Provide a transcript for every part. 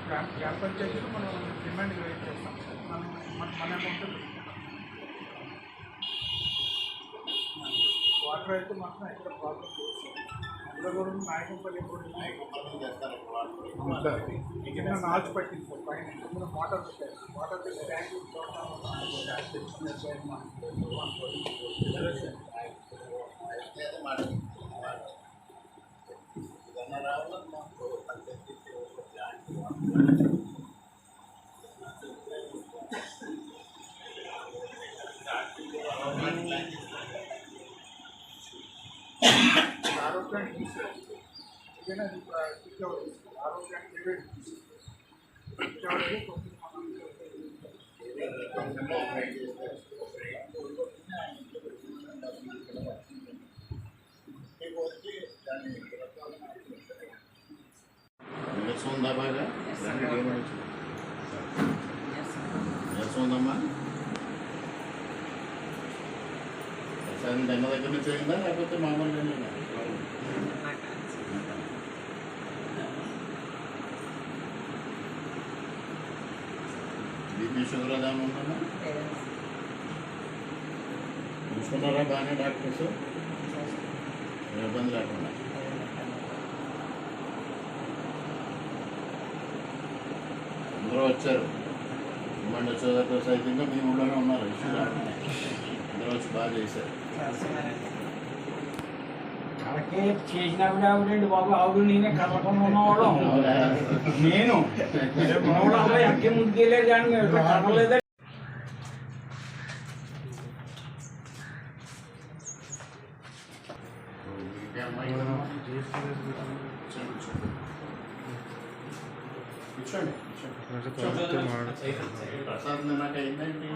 గ్రామ పంచాయతీలో మనం డిమాండ్ క్రియేట్ చేస్తాం. మన అమౌంట్ వాటర్ అయితే మాత్రం ఎక్కడ ప్రాబ్లం చేస్తాం. అందులో కూడా నాయకంపల్లి కింద నాచు పట్టింది సార్. పైన కింద వాటర్ పెట్టారు. వాటర్ పెట్టి ట్యాంక్ ఆరోగ్యానికి ఆరోగ్యానికి ఉందా బాగా ఉందమ్మా? ఒకసారి దండ దగ్గర నుంచి అయిందా లేకపోతే మామూలుగా బీపీ షుగర్ అదేమో ఉందమ్మా? చూసుకున్నారా బాగానే డాక్టర్స్? ఇబ్బంది లేకుండా అందరూ వచ్చారు. డిమాండ్ వచ్చేదాకా సైతంగా మీ ఊళ్ళోనే ఉన్నారు. ఇష్యూ అందరూ వచ్చి బాగా చేశారు. కలకే చేసినప్పుడు ఆవిడండి బాబు, ఆవిడ నేనే కలకుండా ఉన్నవాళ్ళం. నేను మనవాళ్ళు ఎక్కే ముందుకెళ్ళారు కానీ మేము కలవలేదా? ప్రసాద్ నాకు అయిందండి.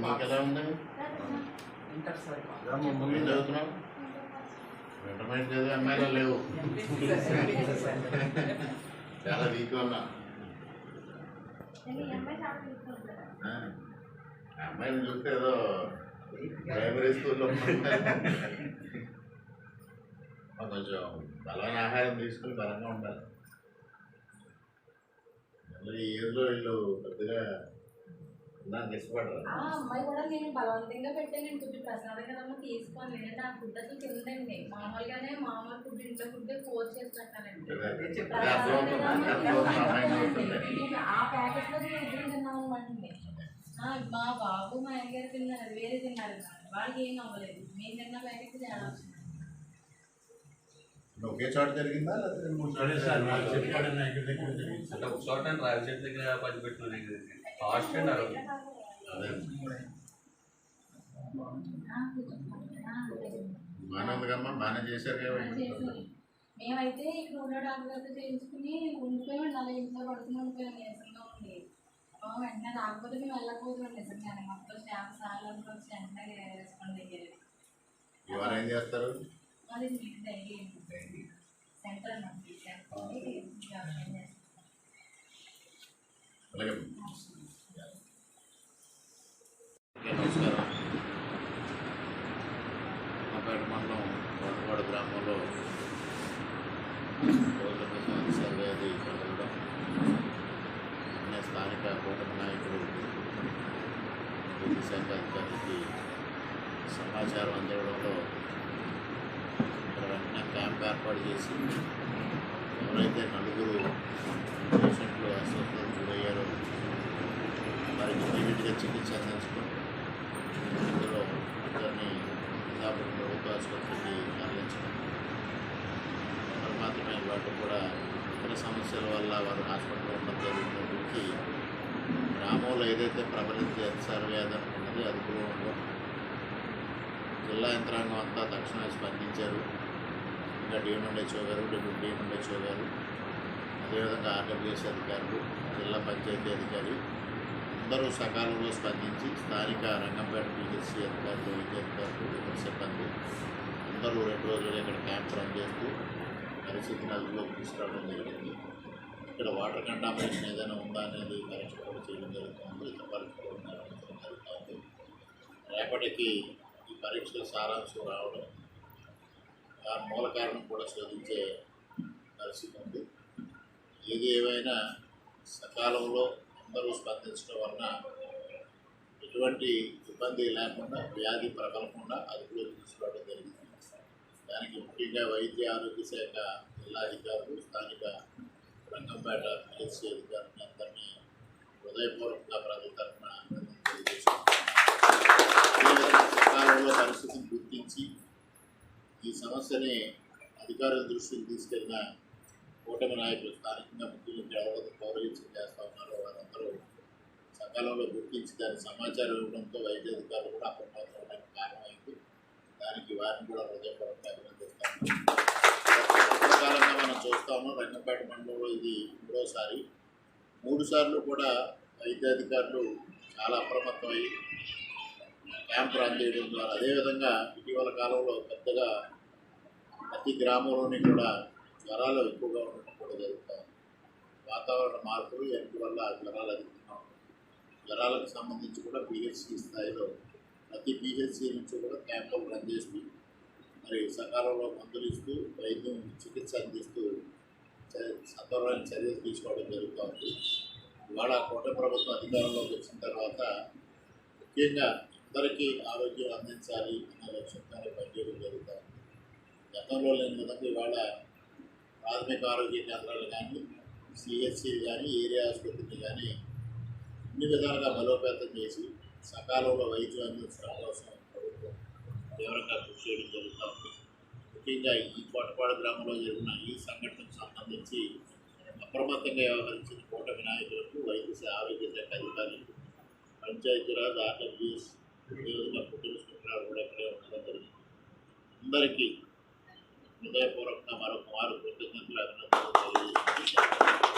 నీకు ఎలా ఉంది? ఏం చదువుతున్నావు? ఇంటర్మీడియట్ చదివే అమ్మాయిలో లేవు, చాలా వీక్ ఉన్నా. అమ్మాయిని చూస్తే ఏదో ప్రైమరీ స్కూల్లో కొంచెం బలమైన ఆహారం తీసుకుని బలంగా ఉండాలి. మళ్ళీ ఈ ఏజ్లో వీళ్ళు కొద్దిగా నాకు ఇష్టపడరు. అమ్మాయి కూడా నేను బలవంతంగా పెట్టాను ఫుడ్ ప్రసాదం కదమ్మా తీసుకోండి, లేదంటే ఆ ఫుడ్ అసలు తిందండి. మామూలుగానే మామూలు ఫుడ్ ఇంట్లో ఫుడ్ ఫోర్స్ చేసి పెట్టాలండి. ఆ ప్యాకెట్లో ఇద్దరు తిన్నాం అనమాట. మా బాబు మా అయ్యగారు తిన్నారు, అది వేరే తిన్నారు, వాళ్ళకి ఏం అవ్వలేదు. మేము తిన్న ప్యాకెట్ తేడా వచ్చింది. ఒకే చోట జరిగిందా లేకపోతే మూడు చోట్ల? అంటే ఒక చోట రావి చెట్టు దగ్గర పంచిపెట్టిన కాస్ట్ అండి అదే బాగానే ఉందికమ్మా, బాగానే చేశారు కాబట్టి. మేమైతే ఇక్కడ ఉన్న డాక్టర్తో చేయించుకుని ఉండిపోయామండి, అలా ఇంట్లో పడుకుని ఉండిపోయాం నీరసంగా ఉంది. వెంటనే రాకపోతే మేము వెళ్ళకపోతున్నాం నిజంగానే. మొత్తం స్టాఫ్ సార్లు అందరూ వచ్చి వెంటనే రెస్పాండ్ అయ్యారు. ఇవాళ ఏం చేస్తారు? అది డైలీ సెంటర్ అండి, అలాగే నమస్కారం. అమ్మపేట మండలం కోటపాడు గ్రామంలో సర్వేది జరగడం, స్థానిక కూటమి నాయకుడు విద్యుత్ శాఖ అధికారికి సమాచారం అందడంలో వెంటనే క్యాంప్ ఏర్పాటు చేసి ఎవరైతే నలుగురు పేషెంట్లు అస్వస్థతకు గురయ్యారో వారికి ఇమీడియట్గా చికిత్స అందించడం, ఇందులో ఇద్దరిని నిజాపురం ప్రభుత్వ ఆసుపత్రికి తరలించడం, వారు మాత్రమే వాటి కూడా ఇతర సమస్యల వల్ల వారు హాస్పిటల్లో ఉండడం జరిగినప్పటికీ గ్రామంలో ఏదైతే ప్రబలించే సర్వేదం ఉన్నది అదుపులో ఉండడం, జిల్లా యంత్రాంగం అంతా తక్షణమే స్పందించారు. ఇంకా డిఎంఎండ్హెచ్ఓ గారు, డిప్యూటీ డిఎంఎండ్హెచ్ఓ గారు, అదేవిధంగా ఆర్డబ్ల్యూఎస్ అధికారులు, జిల్లా పంచాయతీ అధికారి అందరూ సకాలంలో స్పందించి స్థానిక రంగంపేట పిహెచ్సి అధికారులు, వైద్య అధికారులు, ఇతర సిబ్బంది అందరూ 2 రోజులు ఇక్కడ క్యాంప్ రన్ చేస్తూ పరిస్థితిని అదుపులోకి తీసుకురావడం జరిగింది. ఇక్కడ వాటర్ కంటామినేషన్ ఏదైనా ఉందా అనేది పరీక్ష కూడా చేయడం జరుగుతుంది, ఇతర పరీక్షలు నిర్వహించడం జరుగుతుంది. రేపటికి ఈ పరీక్షల సారాంశం రావడం, ఆ మూల కారణం కూడా శోధించే పరిస్థితి ఉంది. ఏది ఏమైనా సకాలంలో అందరూ స్పందించడం వలన ఎటువంటి ఇబ్బంది లేకుండా వ్యాధి ప్రబలకుండా అదుపులోకి తీసుకోవడం జరిగింది. దానికి ముఖ్యంగా వైద్య ఆరోగ్య శాఖ జిల్లా అధికారులు, స్థానిక రంగంపేట పిహెచ్సి అధికారులను అందరినీ హృదయపూర్వకంగా ప్రజల తరఫున సకాలంలో పరిస్థితిని గుర్తించి ఈ సమస్యని అధికారుల దృష్టికి తీసుకెళ్లిన కూటమి నాయకులు, స్థానికంగా ముఖ్యమంత్రి ఎవరైతే పౌరహిత్యం చేస్తూ ఉన్నారో వారందరూ సకాలంలో గుర్తించి దాని సమాచారం ఇవ్వడంతో వైద్య అధికారులు కూడా అప్రమత్తం అవడానికి కారణమైంది. దానికి వారిని కూడా హృదయపూర్వకంగా అభినందిస్తాము. ప్రకారంగా మనం చూస్తా ఉన్నాం, రంగంపేట మండలంలో ఇది 3వసారి. 3 సార్లు కూడా వైద్య అధికారులు చాలా అప్రమత్తమై క్యాంప్ రన్ చేయడం ద్వారా, అదేవిధంగా ఇటీవల కాలంలో పెద్దగా ప్రతి గ్రామంలోని కూడా జ్వరాలు ఎక్కువగా ఉండటం కూడా జరుగుతాయి. వాతావరణ మార్పులు ఎన్నిటి వల్ల జ్వరాలు అధికంగా ఉంటాయి. జ్వరాలకు సంబంధించి కూడా పిహెచ్సి స్థాయిలో ప్రతి పిహెచ్సి నుంచి కూడా క్యాంపులు రన్ చేస్తూ మరి సకాలంలో మందులు ఇస్తూ వైద్యం చికిత్స అందిస్తూ సత్వరమైన చర్యలు తీసుకోవడం జరుగుతుంది. ఇవాళ కూటమి ప్రభుత్వం అధికారంలోకి వచ్చిన తర్వాత ముఖ్యంగా అందరికీ ఆరోగ్యం అందించాలి అనే లక్ష్యంతోనే పనిచేయడం జరుగుతుంది. గతంలో లేని విధంగా ఇవాళ ప్రాథమిక ఆరోగ్య కేంద్రాలు కానీ, సిహెచ్సిలు కానీ, ఏరియా ఆసుపత్రులు కానీ అన్ని విధాలుగా బలోపేతం చేసి సకాలంలో వైద్యం అందించడం కోసం ప్రభుత్వం తీవ్రంగా కృషి చేయడం జరుగుతుంది. ముఖ్యంగా ఈ కోటపాడు గ్రామంలో జరిగిన ఈ సంఘటనకు సంబంధించి అప్రమత్తంగా వ్యవహరించిన కూటమి నాయకులకు, వైద్య ఆరోగ్య శాఖ అధికారులకు, పంచాయతీరాజ్, ఆర్డబ్ల్యూఎస్, అదేవిధంగా పుట్టిన సూచనలు కూడా ఇక్కడే ఉండడం జరిగింది. అందరికీ హృదయపూర్వకంగా మరొక వారు కృతజ్ఞతలు, అభినందనలు తెలియజేస్తున్నాను.